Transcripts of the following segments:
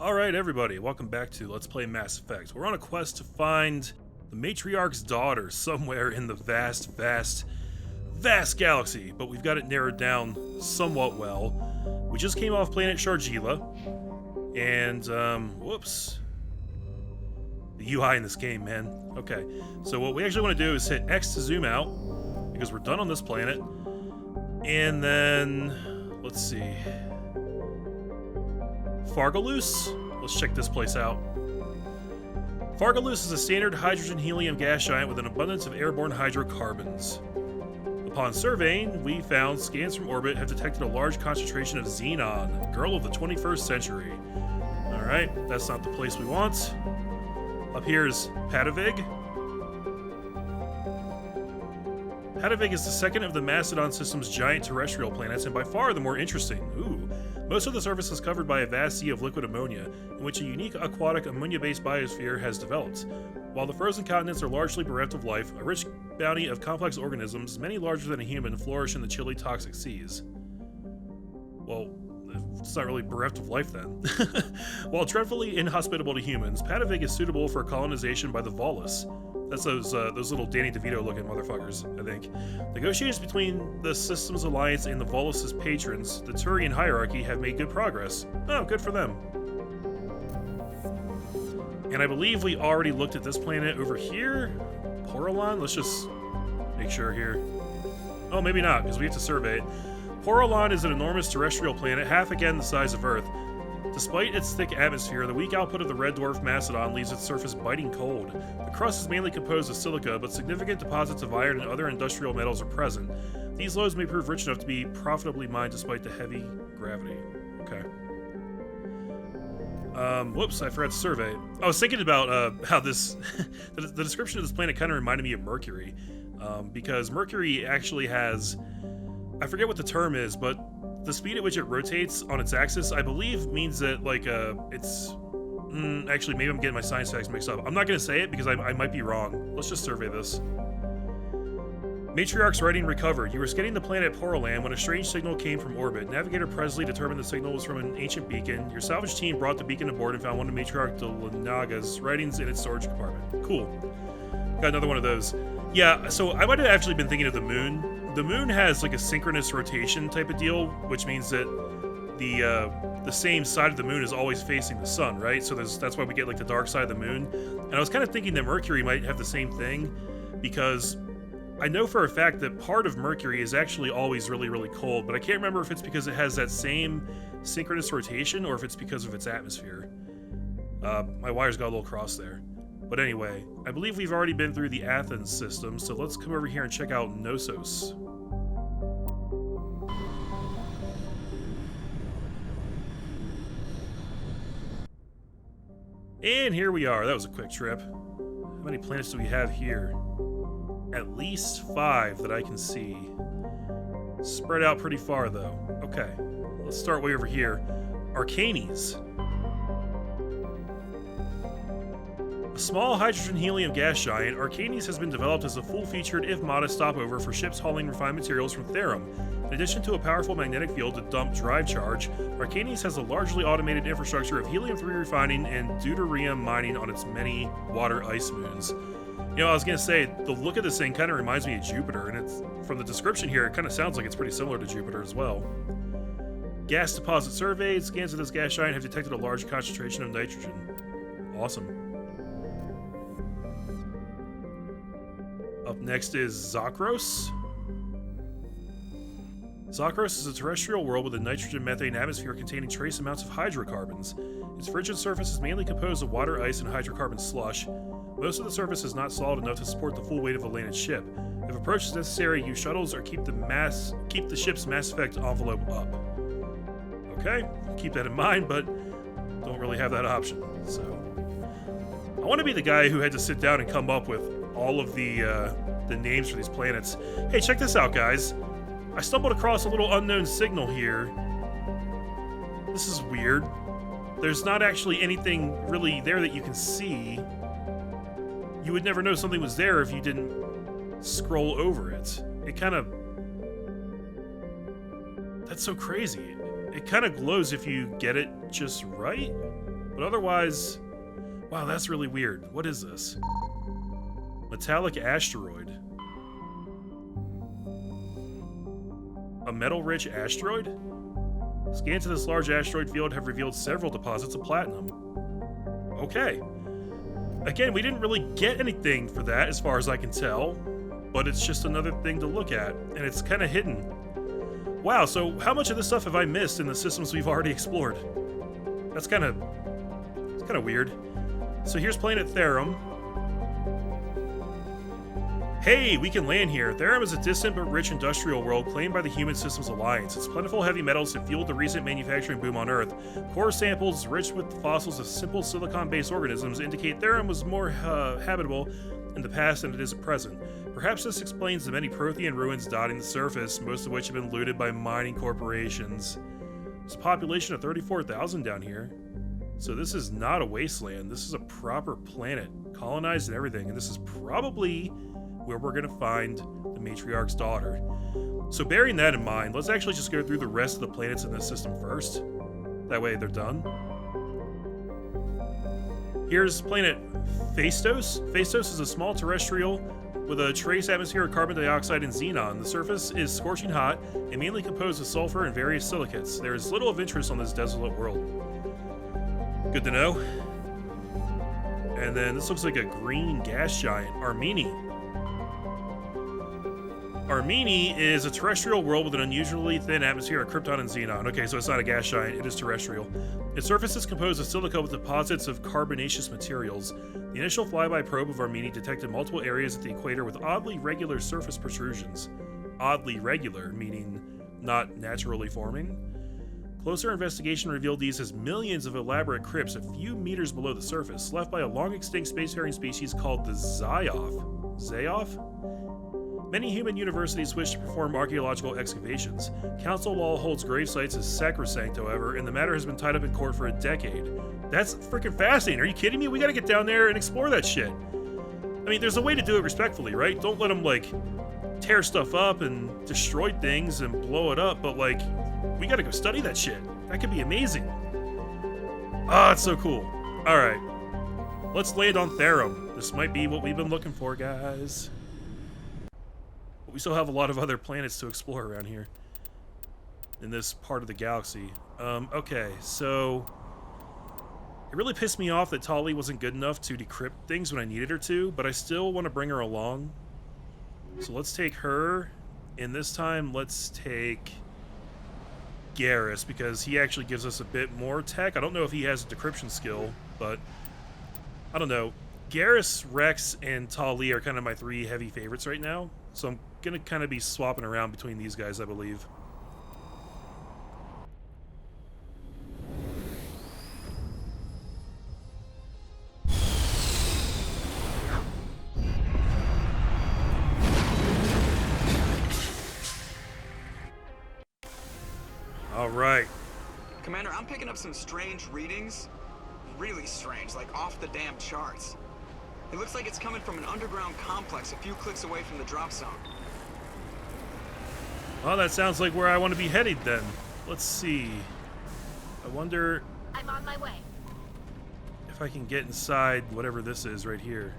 Alright everybody, welcome back to Let's Play Mass Effect. We're on a quest to find the Matriarch's daughter somewhere in the vast galaxy, but we've got it narrowed down somewhat well. We just came off planet Shargila, and, whoops. The UI in this game, man. Okay, so what we actually want to do is hit X to zoom out, because we're done on this planet, and then, let's see... Fargalus? Let's check this place out. Fargalus is a standard hydrogen-helium gas giant with an abundance of airborne hydrocarbons. Upon surveying, we found scans from orbit have detected a large concentration of xenon, girl of the 21st century. Alright, that's not the place we want. Up here is Padavig. Padavig is the second of the Macedon system's giant terrestrial planets, and by far the more interesting. Ooh. Most of the surface is covered by a vast sea of liquid ammonia, in which a unique aquatic ammonia-based biosphere has developed. While the frozen continents are largely bereft of life, a rich bounty of complex organisms, many larger than a human, flourish in the chilly, toxic seas. Well, it's not really bereft of life then. While dreadfully inhospitable to humans, Padavig is suitable for colonization by the Volus. That's those little Danny DeVito-looking motherfuckers, I think. Negotiations between the system's alliance and the Volus's patrons, the Turian hierarchy, have made good progress. Oh, good for them. And I believe we already looked at this planet over here. Porolon? Let's just make sure here. Oh, maybe not, because we have to survey it. Porolon is an enormous terrestrial planet, half again the size of Earth. Despite its thick atmosphere, the weak output of the red dwarf Macedon leaves its surface biting cold. The crust is mainly composed of silica, but significant deposits of iron and other industrial metals are present. These lodes may prove rich enough to be profitably mined despite the heavy gravity. Okay. Whoops, I forgot to survey. I was thinking about how this... the description of this planet kind of reminded me of Mercury. Because Mercury actually has... I forget what the term is, but the speed at which it rotates on its axis, I believe, means that, like, it's... actually, maybe I'm getting my science facts mixed up. I'm not going to say it because I might be wrong. Let's just survey this. Matriarch's writing recovered. You were scanning the planet Porolan when a strange signal came from orbit. Navigator Presley determined the signal was from an ancient beacon. Your salvage team brought the beacon aboard and found one of Matriarch Delanaga's writings in its storage compartment. Cool. Got another one of those. Yeah, so I might have actually been thinking of the moon. The moon has like a synchronous rotation type of deal, which means that the same side of the moon is always facing the sun, right? So that's why we get like the dark side of the moon. And I was kind of thinking that Mercury might have the same thing, because I know for a fact that part of Mercury is actually always really, really cold, but I can't remember if it's because it has that same synchronous rotation or if it's because of its atmosphere. My wires got a little crossed there. But anyway, I believe we've already been through the Athens system, so let's come over here and check out Knossos. And here we are. That was a quick trip. How many planets do we have here? At least 5 that I can see. Spread out pretty far, though. Okay, let's start way over here. Arcanes. A small hydrogen-helium gas giant, Arcanes has been developed as a full-featured, if modest, stopover for ships hauling refined materials from Therum. In addition to a powerful magnetic field to dump drive charge, Arcanes has a largely automated infrastructure of helium-3 refining and deuterium mining on its many water ice moons. You know, I was going to say, the look of this thing kind of reminds me of Jupiter, and it's from the description here, it kind of sounds like it's pretty similar to Jupiter as well. Gas deposit surveyed. Scans of this gas giant have detected a large concentration of nitrogen. Awesome. Up next is Zakros. Zakros is a terrestrial world with a nitrogen-methane atmosphere containing trace amounts of hydrocarbons. Its frigid surface is mainly composed of water, ice, and hydrocarbon slush. Most of the surface is not solid enough to support the full weight of a landed ship. If approach is necessary, use shuttles or keep the ship's Mass Effect envelope up. Okay, keep that in mind, but don't really have that option. So, I want to be the guy who had to sit down and come up with all of the names for these planets. Hey, check this out, guys. I stumbled across a little unknown signal here. This is weird. There's not actually anything really there that you can see. You would never know something was there if you didn't scroll over it. It kind of... That's so crazy. It kind of glows if you get it just right, But otherwise, wow, that's really weird. What is this? Metallic asteroid. A metal-rich asteroid? Scans of this large asteroid field have revealed several deposits of platinum. Okay. Again, we didn't really get anything for that as far as I can tell, but it's just another thing to look at, and it's kind of hidden. Wow, so how much of this stuff have I missed in the systems we've already explored? That's kind of weird. So here's planet Therum. Hey, we can land here. Therum is a distant but rich industrial world claimed by the Human Systems Alliance. Its plentiful heavy metals have fueled the recent manufacturing boom on Earth. Core samples rich with fossils of simple silicon-based organisms indicate Therum was more habitable in the past than it is at present. Perhaps this explains the many Prothean ruins dotting the surface, most of which have been looted by mining corporations. There's a population of 34,000 down here. So this is not a wasteland. This is a proper planet, colonized and everything, and this is probably where we're going to find the Matriarch's daughter. So bearing that in mind, let's actually just go through the rest of the planets in this system first. That way they're done. Here's planet Phaistos. Phaistos is a small terrestrial with a trace atmosphere of carbon dioxide and xenon. The surface is scorching hot and mainly composed of sulfur and various silicates. There is little of interest on this desolate world. Good to know. And then this looks like a green gas giant, Armeni. Armeni is a terrestrial world with an unusually thin atmosphere of krypton and xenon. Okay, so it's not a gas giant, it is terrestrial. Its surface is composed of silica with deposits of carbonaceous materials. The initial flyby probe of Armeni detected multiple areas at the equator with oddly regular surface protrusions. Oddly regular, meaning not naturally forming. Closer investigation revealed these as millions of elaborate crypts a few meters below the surface, left by a long-extinct spacefaring species called the Zyoff. Zyoff? Many human universities wish to perform archaeological excavations. Council law holds grave sites as sacrosanct, however, and the matter has been tied up in court for a decade. That's freaking fascinating. Are you kidding me? We gotta get down there and explore that shit. I mean, there's a way to do it respectfully, right? Don't let them, like, tear stuff up and destroy things and blow it up, but, like, we gotta go study that shit. That could be amazing. Ah, it's so cool. Alright. Let's land on Therum. This might be what we've been looking for, guys. But we still have a lot of other planets to explore around here. In this part of the galaxy. Okay, so... It really pissed me off that Tali wasn't good enough to decrypt things when I needed her to, but I still want to bring her along. So let's take her, and this time let's take Garrus, because he actually gives us a bit more tech. I don't know if he has a decryption skill, but I don't know. Garrus, Rex, and Tali are kind of my three heavy favorites right now, so I'm going to kind of be swapping around between these guys, I believe. Alright. Commander, I'm picking up some strange readings. Really strange, like off the damn charts. It looks like it's coming from an underground complex a few clicks away from the drop zone. Well, that sounds like where I want to be headed then. Let's see. I wonder... I'm on my way. If I can get inside whatever this is right here.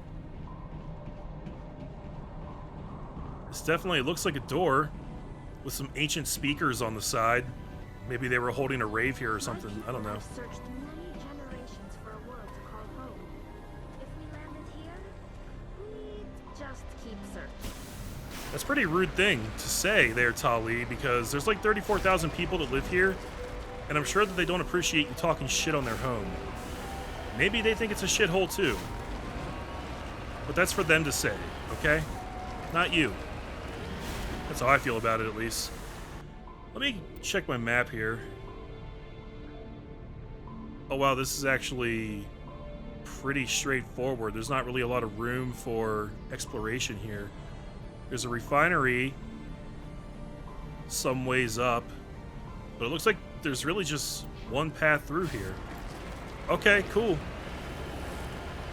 This definitely looks like a door with some ancient speakers on the side. Maybe they were holding a rave here or something. I don't know. I've searched many generations for a world to call home. If we landed here, we'd just keep searching. That's a pretty rude thing to say there, Tali, because there's like 34,000 people that live here, and I'm sure that they don't appreciate you talking shit on their home. Maybe they think it's a shithole too. But that's for them to say, okay? Not you. That's how I feel about it, at least. Let me check my map here. Oh wow, this is actually pretty straightforward. There's not really a lot of room for exploration here. There's a refinery some ways up, but it looks like there's really just one path through here. Okay, cool.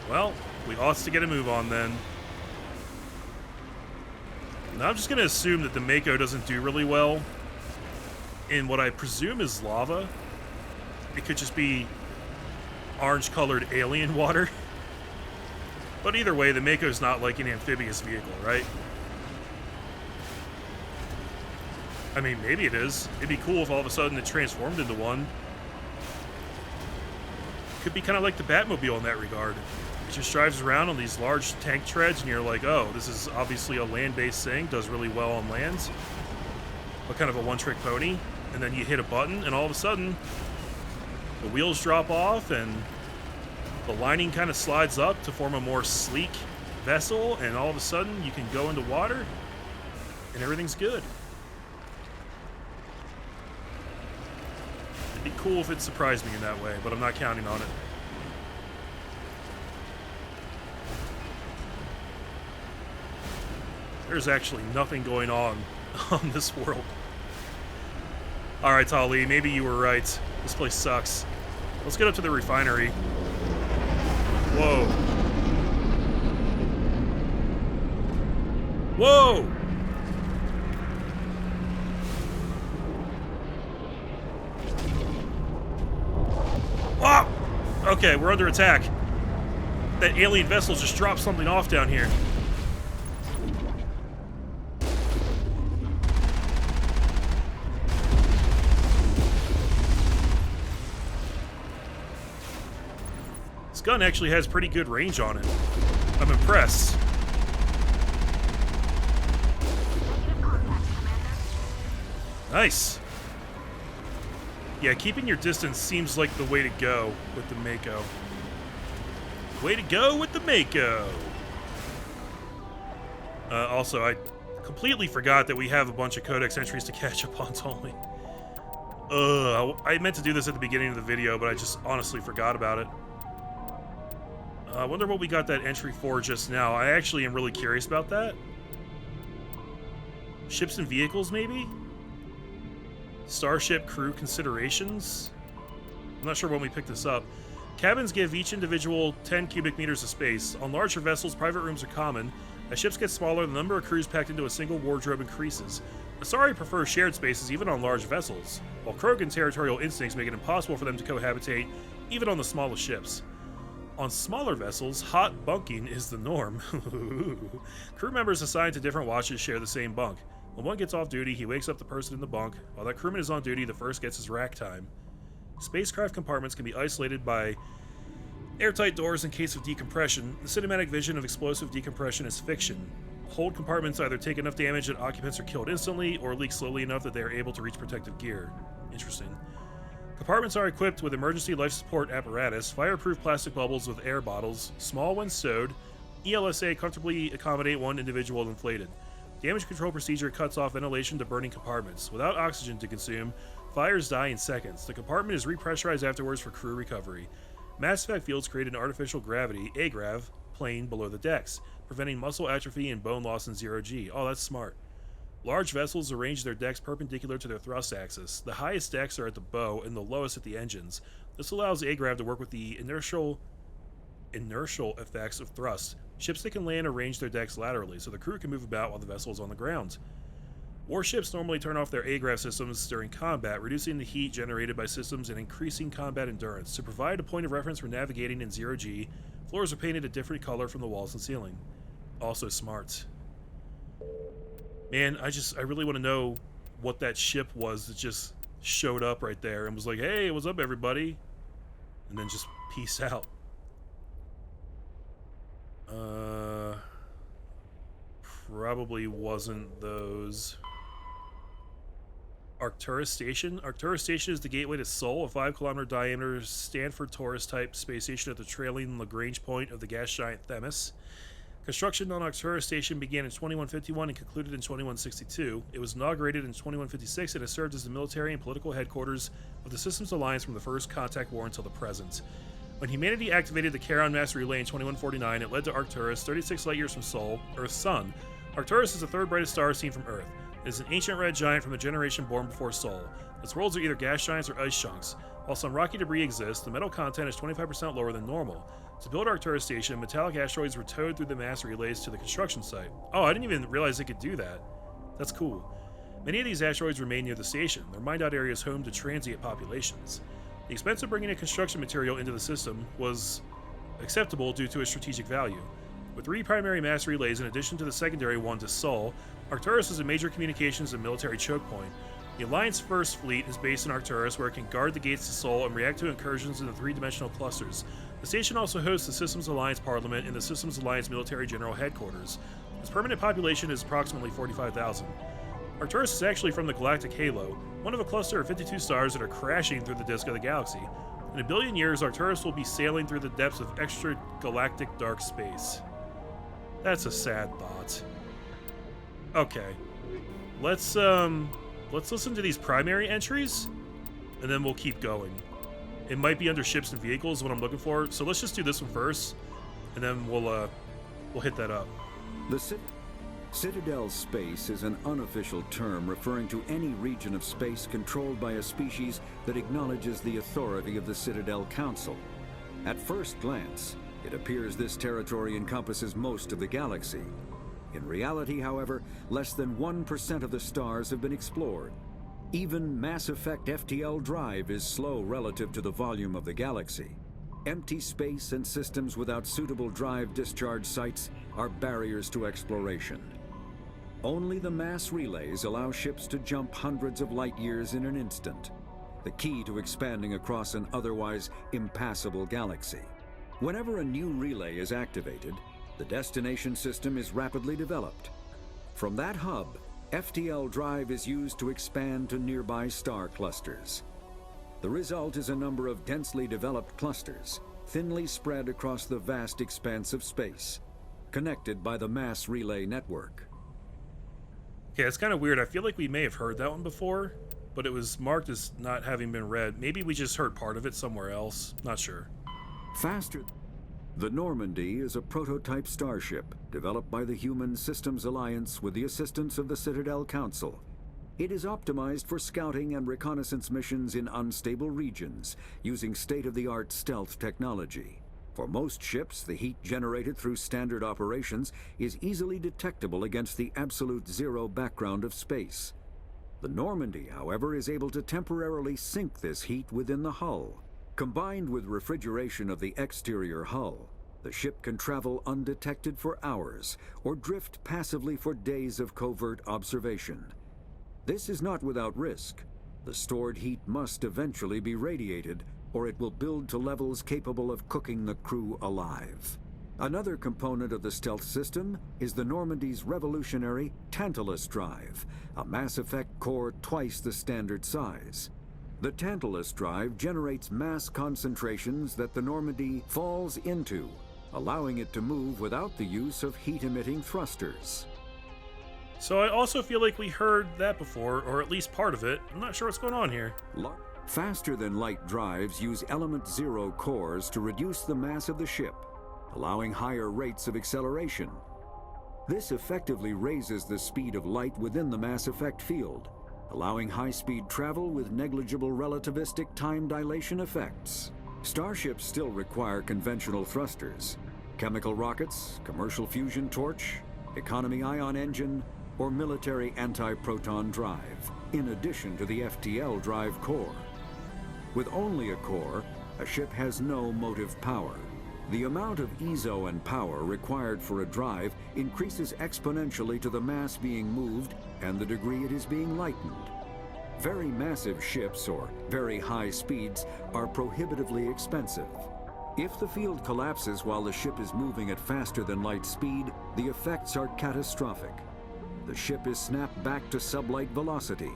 Well, we ought to get a move on then. Now I'm just going to assume that the Mako doesn't do really well in what I presume is lava. It could just be orange-colored alien water. But either way, the Mako's not like an amphibious vehicle, right? I mean, maybe it is. It'd be cool if all of a sudden it transformed into one. Could be kind of like the Batmobile in that regard. It just drives around on these large tank treads, and you're like, oh, this is obviously a land-based thing, does really well on lands. But kind of a one-trick pony. And then you hit a button, and all of a sudden, the wheels drop off, and the lining kind of slides up to form a more sleek vessel, and all of a sudden, you can go into water, and everything's good. It'd be cool if it surprised me in that way, but I'm not counting on it. There's actually nothing going on this world. Alright, Tali, maybe you were right. This place sucks. Let's get up to the refinery. Whoa. Whoa! Whoa! Okay, we're under attack. That alien vessel just dropped something off down here. This gun actually has pretty good range on it. I'm impressed. Negative contact, Commander. Nice. Yeah, keeping your distance seems like the way to go with the Mako. Way to go with the Mako. Also, I completely forgot that we have a bunch of Codex entries to catch up on, Tolly. I meant to do this at the beginning of the video, but I just honestly forgot about it. I wonder what we got that entry for just now. I actually am really curious about that. Ships and vehicles, maybe? Starship crew considerations? I'm not sure when we picked this up. Cabins give each individual 10 cubic meters of space. On larger vessels, private rooms are common. As ships get smaller, the number of crews packed into a single wardrobe increases. Asari prefer shared spaces even on large vessels, while Krogan territorial instincts make it impossible for them to cohabitate even on the smallest ships. On smaller vessels, hot bunking is the norm. Crew members assigned to different watches share the same bunk. When one gets off duty, he wakes up the person in the bunk. While that crewman is on duty, the first gets his rack time. Spacecraft compartments can be isolated by airtight doors in case of decompression. The cinematic vision of explosive decompression is fiction. Hold compartments either take enough damage that occupants are killed instantly, or leak slowly enough that they are able to reach protective gear. Interesting. Compartments are equipped with emergency life support apparatus, fireproof plastic bubbles with air bottles, small when stowed, ELSA comfortably accommodate one individual inflated. Damage control procedure cuts off ventilation to burning compartments. Without oxygen to consume, fires die in seconds. The compartment is repressurized afterwards for crew recovery. Mass effect fields create an artificial gravity, AGRAV, plane below the decks, preventing muscle atrophy and bone loss in 0G. Oh, that's smart. Large vessels arrange their decks perpendicular to their thrust axis. The highest decks are at the bow and the lowest at the engines. This allows AGRAV to work with the inertial effects of thrust. Ships that can land arrange their decks laterally, so the crew can move about while the vessel is on the ground. Warships normally turn off their AGRAV systems during combat, reducing the heat generated by systems and increasing combat endurance. To provide a point of reference for navigating in 0G, floors are painted a different color from the walls and ceiling. Also smart. Man, I really want to know what that ship was that just showed up right there and was like, hey, what's up, everybody? And then just peace out. Probably wasn't those. Arcturus Station? Arcturus Station is the gateway to Sol, a 5-kilometer diameter Stanford Taurus-type space station at the trailing Lagrange point of the gas giant Themis. Construction on Arcturus Station began in 2151 and concluded in 2162. It was inaugurated in 2156 and has served as the military and political headquarters of the Systems Alliance from the First Contact War until the present. When humanity activated the Charon Mass Relay in 2149, it led to Arcturus, 36 light-years from Sol, Earth's sun. Arcturus is the third brightest star seen from Earth. It is an ancient red giant from the generation born before Sol. Its worlds are either gas giants or ice chunks. While some rocky debris exists, the metal content is 25% lower than normal. To build Arcturus Station, metallic asteroids were towed through the mass relays to the construction site. Oh, I didn't even realize they could do that. That's cool. Many of these asteroids remain near the station. Their mined-out area is home to transient populations. The expense of bringing a construction material into the system was acceptable due to its strategic value. With 3 primary mass relays in addition to the secondary one to Sol, Arcturus is a major communications and military choke point. The Alliance First Fleet is based in Arcturus, where it can guard the gates to Sol and react to incursions into 3-dimensional clusters. The station also hosts the Systems Alliance Parliament and the Systems Alliance Military General Headquarters. Its permanent population is approximately 45,000. Arcturus is actually from the galactic halo, one of a cluster of 52 stars that are crashing through the disk of the galaxy. In a billion years, Arcturus will be sailing through the depths of extragalactic dark space. That's a sad thought. Okay. Let's listen to these primary entries, and then we'll keep going. It might be under ships and vehicles, what I'm looking for, so let's just do this one first, and then we'll hit that up. The Citadel space is an unofficial term referring to any region of space controlled by a species that acknowledges the authority of the Citadel Council. At first glance, it appears this territory encompasses most of the galaxy. In reality, however, less than 1% of the stars have been explored. Even Mass Effect FTL drive is slow relative to the volume of the galaxy. Empty space and systems without suitable drive discharge sites are barriers to exploration. Only the mass relays allow ships to jump hundreds of light years in an instant, the key to expanding across an otherwise impassable galaxy. Whenever a new relay is activated, the destination system is rapidly developed. From that hub, FTL drive is used to expand to nearby star clusters. The result is a number of densely developed clusters, thinly spread across the vast expanse of space, connected by the mass relay network. Okay, it's kind of weird. I feel like we may have heard that one before, but it was marked as not having been read. Maybe we just heard part of it somewhere else. Not sure. Faster. The Normandy is a prototype starship developed by the Human Systems Alliance with the assistance of the Citadel Council. It is optimized for scouting and reconnaissance missions in unstable regions using state-of-the-art stealth technology. For most ships, the heat generated through standard operations is easily detectable against the absolute zero background of space. The Normandy, however, is able to temporarily sink this heat within the hull. Combined with refrigeration of the exterior hull, the ship can travel undetected for hours or drift passively for days of covert observation. This is not without risk. The stored heat must eventually be radiated, or it will build to levels capable of cooking the crew alive. Another component of the stealth system is the Normandy's revolutionary Tantalus drive, a Mass Effect core twice the standard size. The Tantalus drive generates mass concentrations that the Normandy falls into, allowing it to move without the use of heat-emitting thrusters. So I also feel like we heard that before, or at least part of it. I'm not sure what's going on here. Faster-than-light drives use element zero cores to reduce the mass of the ship, allowing higher rates of acceleration. This effectively raises the speed of light within the Mass Effect field, allowing high-speed travel with negligible relativistic time dilation effects. Starships still require conventional thrusters, chemical rockets, commercial fusion torch, economy ion engine, or military anti-proton drive, in addition to the FTL drive core. With only a core, a ship has no motive power. The amount of ESO and power required for a drive increases exponentially to the mass being moved and the degree it is being lightened. Very massive ships, or very high speeds, are prohibitively expensive. If the field collapses while the ship is moving at faster than light speed, the effects are catastrophic. The ship is snapped back to sublight velocity,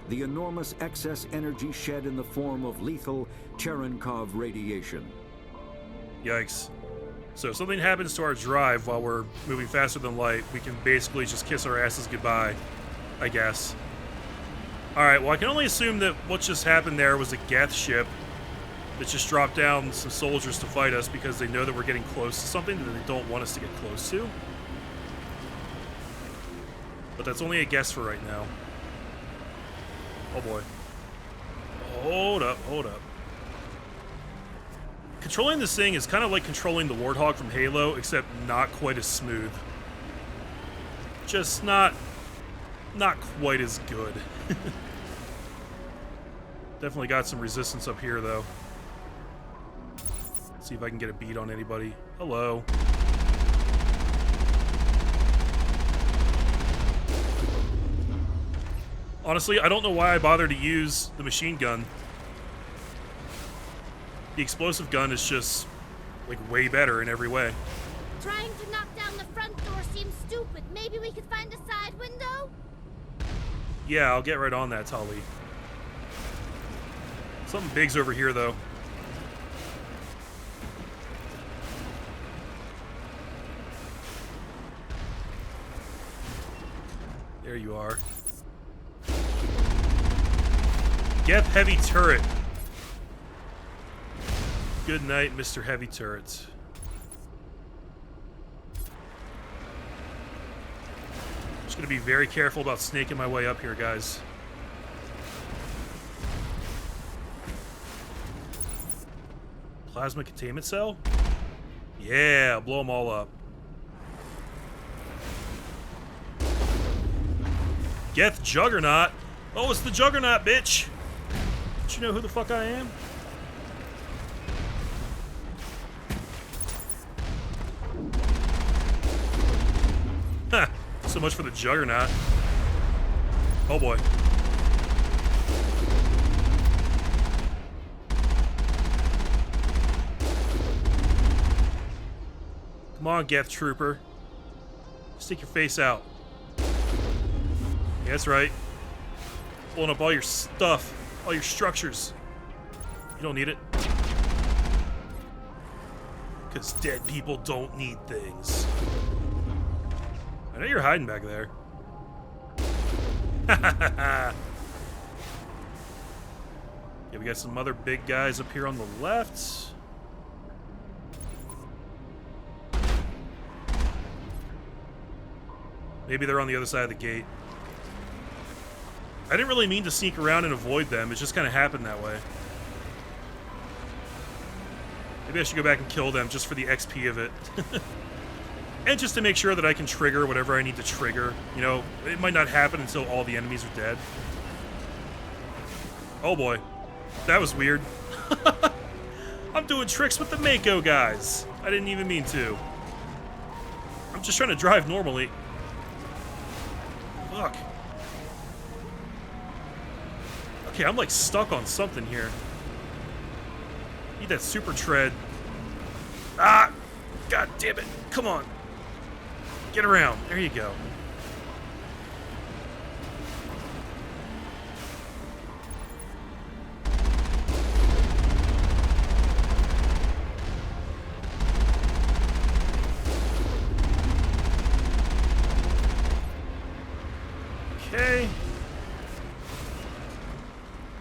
the enormous excess energy shed in the form of lethal Cherenkov radiation. Yikes. So if something happens to our drive while we're moving faster than light, we can basically just kiss our asses goodbye, I guess. Alright, well I can only assume that what just happened there was a Geth ship that just dropped down some soldiers to fight us because they know that we're getting close to something that they don't want us to get close to. But that's only a guess for right now. Oh boy. Hold up, hold up. Controlling this thing is kind of like controlling the Warthog from Halo, except not quite as smooth. Just not quite as good. Definitely got some resistance up here, though. See if I can get a beat on anybody. Hello. Honestly, I don't know why I bother to use the machine gun. The explosive gun is just, like, way better in every way. Trying to knock down the front door seems stupid. Maybe we could find a side window? Yeah, I'll get right on that, Tully. Something big's over here, though. There you are. Geth Heavy Turret. Good night, Mr. Heavy Turret. Just gonna be very careful about snaking my way up here, guys. Plasma containment cell? Yeah, blow them all up. Geth Juggernaut? Oh, it's the Juggernaut, bitch! Don't you know who the fuck I am? Ha! So much for the Juggernaut. Oh boy. Come on, Geth Trooper. Stick your face out. Yeah, that's right. Pulling up all your stuff. All your structures. You don't need it. Because dead people don't need things. I know you're hiding back there. Yeah, we got some other big guys up here on the left. Maybe they're on the other side of the gate. I didn't really mean to sneak around and avoid them. It just kind of happened that way. Maybe I should go back and kill them just for the XP of it. And just to make sure that I can trigger whatever I need to trigger. You know, it might not happen until all the enemies are dead. Oh boy. That was weird. I'm doing tricks with the Mako guys. I didn't even mean to. I'm just trying to drive normally. Fuck. Okay, I'm like stuck on something here. Need that super tread. Ah! God damn it. Come on. Get around. There you go. Okay.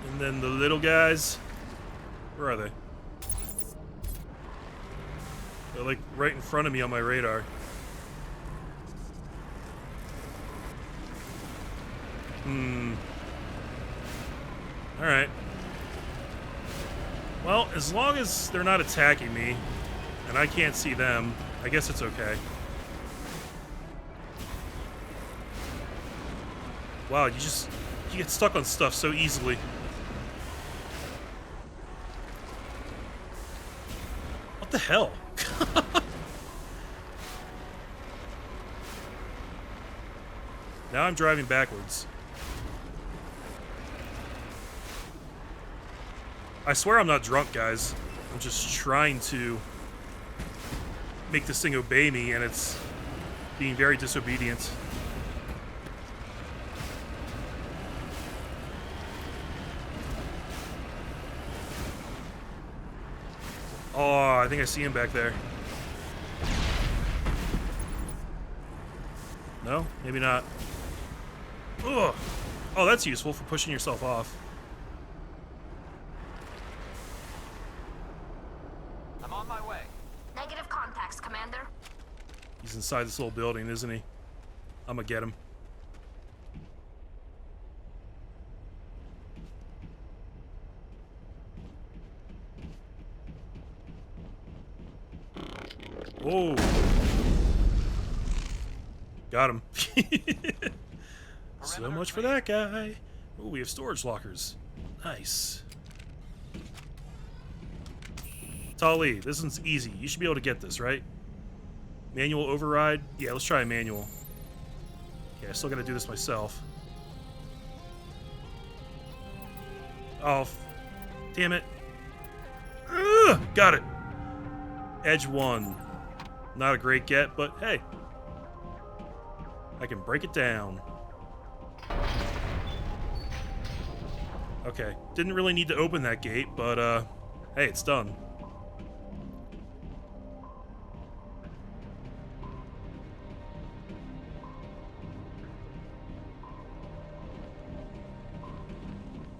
And then the little guys. Where are they? They're like right in front of me on my radar. Alright. Well, as long as they're not attacking me, and I can't see them, I guess it's okay. Wow, you get stuck on stuff so easily. What the hell? Now I'm driving backwards. I swear I'm not drunk, guys. I'm just trying to make this thing obey me, and it's being very disobedient. Oh, I think I see him back there. No? Maybe not. Ugh. Oh, that's useful for pushing yourself off. I'm on my way. Negative contacts, Commander. He's inside this little building, isn't he? I'm gonna get him. Whoa. Got him. So much for that guy. Oh, we have storage lockers. Nice. Tali, this one's easy. You should be able to get this, right? Manual override? Yeah, let's try a manual. Okay, I still gotta do this myself. Oh, damn it. Ugh, got it. Edge 1. Not a great get, but hey. I can break it down. Okay, didn't really need to open that gate, but hey, it's done.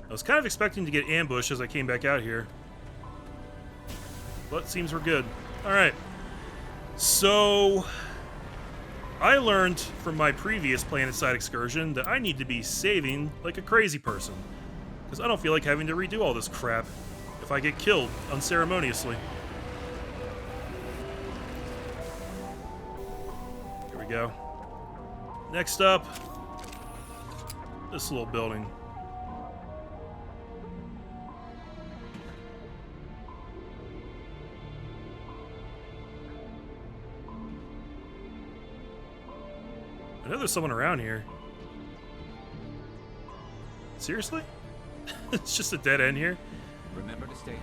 I was kind of expecting to get ambushed as I came back out here. But it seems we're good. Alright. So, I learned from my previous planetside excursion that I need to be saving like a crazy person. Because I don't feel like having to redo all this crap if I get killed unceremoniously. Here we go. Next up, this little building. I know there's someone around here. Seriously? It's just a dead end here? Remember to stay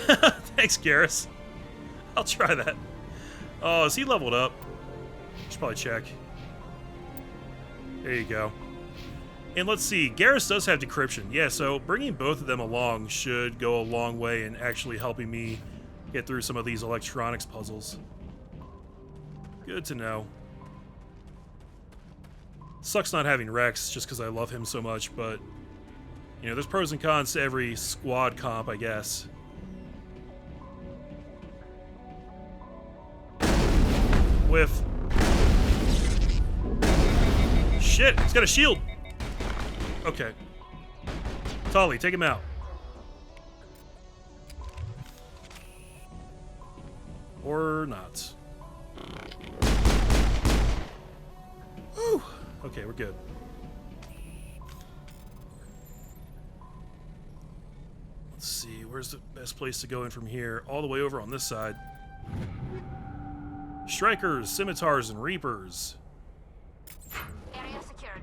hydrated. Thanks, Garrus. I'll try that. Oh, is he leveled up? Should probably check. There you go. And let's see, Garrus does have decryption. Yeah, so bringing both of them along should go a long way in actually helping me get through some of these electronics puzzles. Good to know. Sucks not having Rex, just because I love him so much, but, you know, there's pros and cons to every squad comp, I guess. Whiff. Shit, he's got a shield! Okay. Tali, take him out. Or not. Whew. Okay, we're good. Let's see, where's the best place to go in from here? All the way over on this side. Strikers, scimitars, and reapers. Area secured.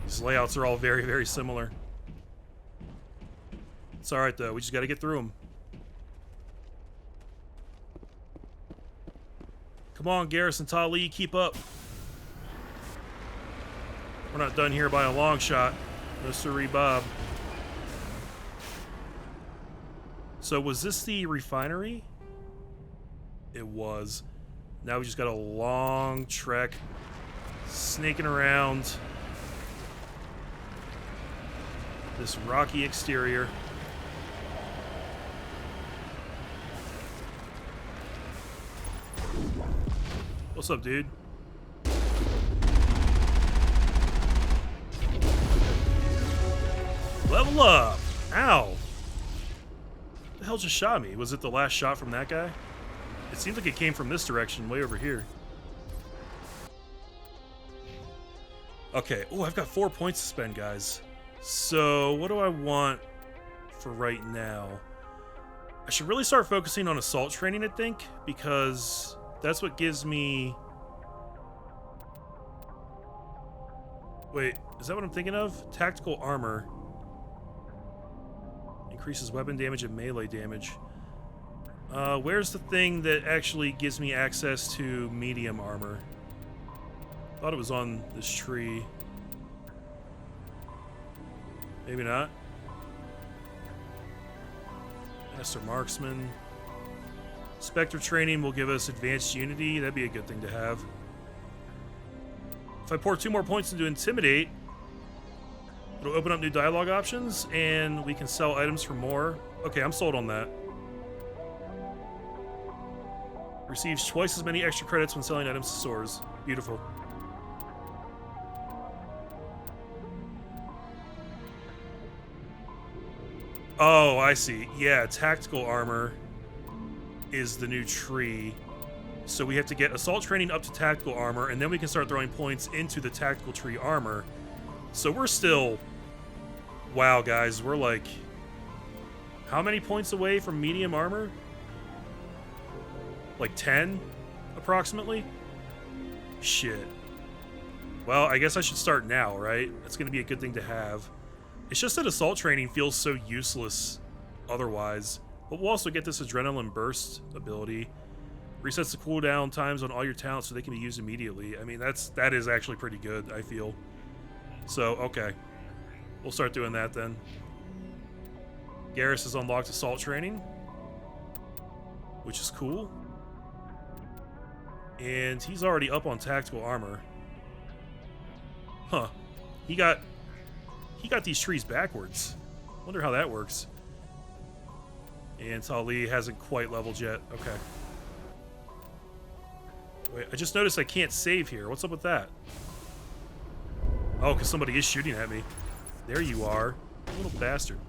These layouts are all very, very similar. It's alright though, we just gotta get through them. Come on, Garrus and Tali, keep up. We're not done here by a long shot. No siree, Bob. So was this the refinery? It was. Now we just got a long trek, snaking around this rocky exterior. What's up, dude? Level up! Ow! What the hell just shot me? Was it the last shot from that guy? It seems like it came from this direction, way over here. Okay, oh, I've got 4 points to spend, guys. So, what do I want for right now? I should really start focusing on assault training, I think, because that's what gives me... Wait, is that what I'm thinking of? Tactical armor. Increases weapon damage and melee damage. Where's the thing that actually gives me access to medium armor? Thought it was on this tree. Maybe not. Master Marksman. Spectre training will give us advanced unity. That'd be a good thing to have. If I pour 2 more points into Intimidate, it'll open up new dialogue options, and we can sell items for more. Okay, I'm sold on that. Receives twice as many extra credits when selling items to stores. Beautiful. Oh, I see. Yeah, tactical armor is the new tree. So we have to get assault training up to tactical armor, and then we can start throwing points into the tactical tree armor. So we're still Wow, guys, we're like... How many points away from medium armor? Like 10, approximately? Shit. Well, I guess I should start now, right? That's going to be a good thing to have. It's just that assault training feels so useless otherwise. But we'll also get this adrenaline burst ability. Resets the cooldown times on all your talents so they can be used immediately. I mean, that is actually pretty good, I feel. So, okay. We'll start doing that then. Garrus has unlocked assault training, which is cool. And he's already up on tactical armor. Huh. He got these trees backwards. Wonder how that works. And Tali hasn't quite leveled yet. Okay. Wait, I just noticed I can't save here. What's up with that? Oh, because somebody is shooting at me. There you are. You little bastard.